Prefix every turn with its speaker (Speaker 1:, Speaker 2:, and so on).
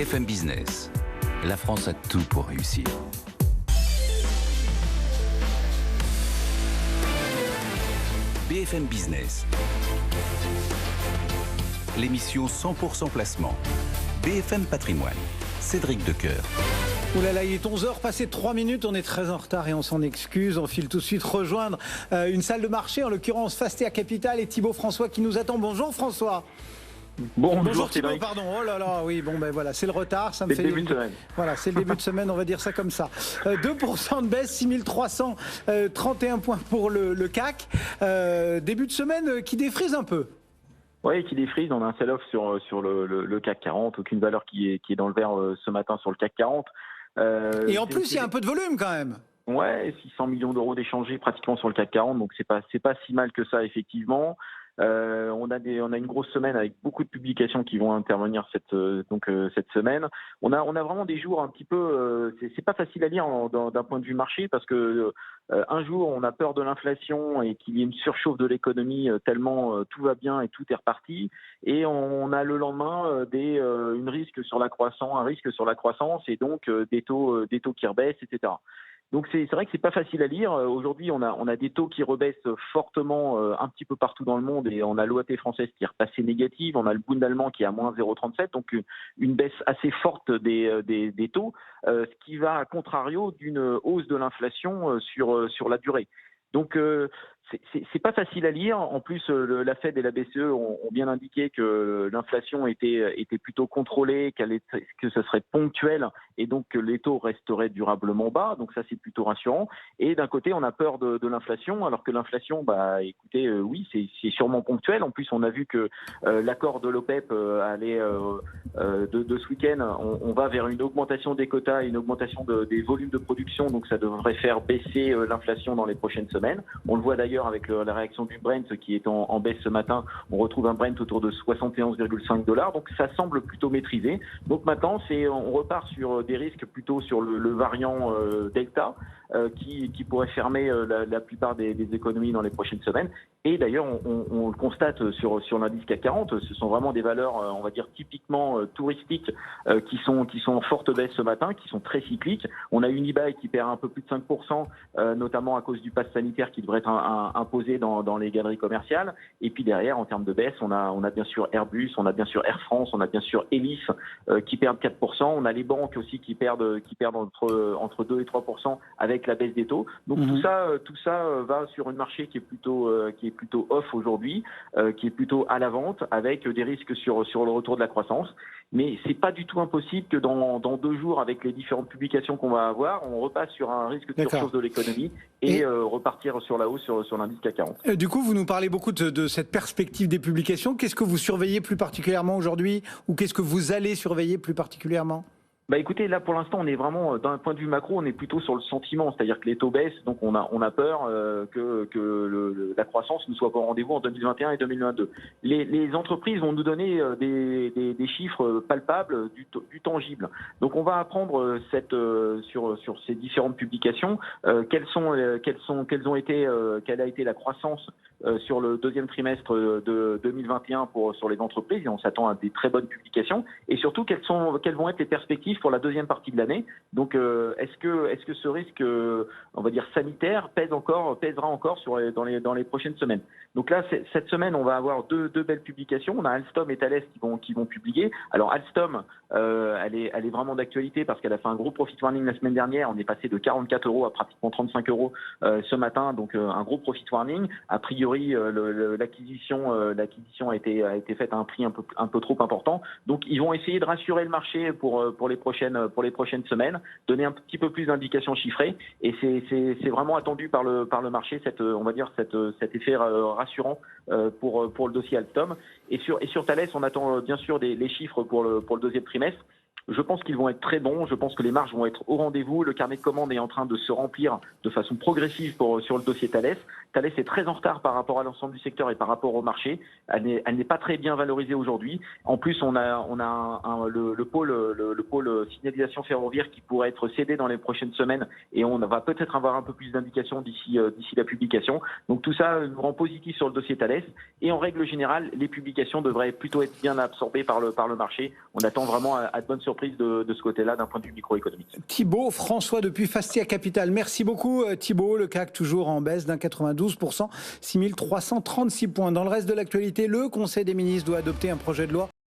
Speaker 1: BFM Business. La France a tout pour réussir. BFM Business. L'émission 100% placement. BFM Patrimoine. Cédric Decoeur.
Speaker 2: Ouh là là, il est 11h, passé 3 minutes, on est très en retard et on s'en excuse. On file tout de suite rejoindre une salle de marché, en l'occurrence Fastea Capital, et Thibaut François qui nous attend. Bonjour François.
Speaker 3: Bonjour
Speaker 2: Thibaut,
Speaker 3: Cédric.
Speaker 2: pardon. Oh là là, oui, bon ben voilà, c'est le retard. Ça me fait
Speaker 3: le début de semaine.
Speaker 2: Voilà, c'est le début de semaine, on va dire ça comme ça. 2% de baisse, 6331 points pour le CAC. Début de semaine qui défrise un peu.
Speaker 3: Oui, qui défrise. On a un sell-off sur le CAC 40. Aucune valeur qui est dans le vert ce matin sur le CAC 40.
Speaker 2: Et en plus, il y a un peu de volume quand même.
Speaker 3: Ouais, 600 millions d'euros d'échangés pratiquement sur le CAC 40. Donc, c'est pas si mal que ça, effectivement. On a une grosse semaine avec beaucoup de publications qui vont intervenir cette semaine. On a vraiment des jours un petit peu. C'est pas facile à lire d'un point de vue marché parce que un jour on a peur de l'inflation et qu'il y ait une surchauffe de l'économie tellement tout va bien et tout est reparti. Et on a le lendemain un risque sur la croissance et donc des taux qui rebaissent, etc. Donc c'est vrai que c'est pas facile à lire. Aujourd'hui, on a des taux qui rebaissent fortement un petit peu partout dans le monde et on a l'OAT française qui est repassée négative, on a le Bund allemand qui est à moins 0,37, donc une baisse assez forte des taux, ce qui va à contrario d'une hausse de l'inflation sur la durée. Donc c'est pas facile à lire. En plus, la Fed et la BCE ont bien indiqué que l'inflation était plutôt contrôlée, que ce serait ponctuel et donc que les taux resteraient durablement bas. Donc ça, c'est plutôt rassurant. Et d'un côté, on a peur de l'inflation, alors que l'inflation, écoutez, oui, c'est sûrement ponctuel. En plus, on a vu que l'accord de l'OPEP allait de ce week-end. On va vers une augmentation des quotas et une augmentation des volumes de production. Donc ça devrait faire baisser l'inflation dans les prochaines semaines. On le voit d'ailleurs avec la réaction du Brent qui est en baisse ce matin. On retrouve un Brent autour de 71,5 $. Donc ça semble plutôt maîtrisé. Donc maintenant, on repart sur des risques plutôt sur le variant Delta qui pourrait fermer la plupart des économies dans les prochaines semaines. Et d'ailleurs, on le constate sur l'indice CAC 40. Ce sont vraiment des valeurs, on va dire, typiquement touristiques qui sont en forte baisse ce matin, qui sont très cycliques. On a Unibail qui perd un peu plus de 5%, notamment à cause du pass sanitaire qui devrait être imposé dans les galeries commerciales. Et puis derrière, en termes de baisse, on a bien sûr Airbus, on a bien sûr Air France, on a bien sûr Elis qui perdent 4%. On a les banques aussi qui perdent entre 2 et 3% avec la baisse des taux. Donc tout ça va sur un marché qui est plutôt off aujourd'hui, qui est plutôt à la vente, avec des risques sur le retour de la croissance. Mais c'est pas du tout impossible que dans 2 jours, avec les différentes publications qu'on va avoir, on repasse sur un risque de surchauffe de l'économie et repartir sur la hausse sur l'indice CAC 40.
Speaker 2: Du coup, vous nous parlez beaucoup de cette perspective des publications. Qu'est-ce que vous surveillez plus particulièrement aujourd'hui, ou qu'est-ce que vous allez surveiller plus particulièrement ?
Speaker 3: Écoutez, là pour l'instant, on est vraiment d'un point de vue macro, on est plutôt sur le sentiment, c'est-à-dire que les taux baissent, donc on a peur que la croissance ne soit pas au rendez-vous en 2021 et 2022. Les entreprises vont nous donner des chiffres palpables, du tangible. Donc on va apprendre sur ces différentes publications quelle a été la croissance sur le deuxième trimestre de 2021 sur les entreprises, et on s'attend à des très bonnes publications, et surtout quelles vont être les perspectives pour la deuxième partie de l'année. Donc est-ce que ce risque, on va dire sanitaire, pèsera encore dans les prochaines semaines. Donc là, cette semaine, on va avoir deux belles publications. On a Alstom et Thales qui vont publier. Alors Alstom, elle est vraiment d'actualité parce qu'elle a fait un gros profit warning la semaine dernière. On est passé de 44 € à pratiquement 35 € ce matin, donc un gros profit warning. A priori, l'acquisition a été faite à un prix un peu trop important. Donc ils vont essayer de rassurer le marché pour les prochaines semaines, donner un petit peu plus d'indications chiffrées, et c'est vraiment attendu par le marché, cet effet rassurant pour le dossier Alstom. Et sur Thales, on attend bien sûr les chiffres pour le deuxième trimestre. Je pense qu'ils vont être très bons. Je pense que les marges vont être au rendez-vous. Le carnet de commandes est en train de se remplir de façon progressive sur le dossier Thales. Thales est très en retard par rapport à l'ensemble du secteur et par rapport au marché. Elle n'est pas très bien valorisée aujourd'hui. En plus, on a le pôle signalisation ferroviaire qui pourrait être cédé dans les prochaines semaines, et on va peut-être avoir un peu plus d'indications d'ici la publication. Donc tout ça nous rend positif sur le dossier Thales. Et en règle générale, les publications devraient plutôt être bien absorbées par le marché. On attend vraiment à de bonnes surprises surprise de ce côté-là d'un point de vue microéconomique.
Speaker 2: Thibaut François depuis Fastia Capital. Merci beaucoup Thibaut. Le CAC toujours en baisse d'1,92%, 6336 points. Dans le reste de l'actualité, le Conseil des ministres doit adopter un projet de loi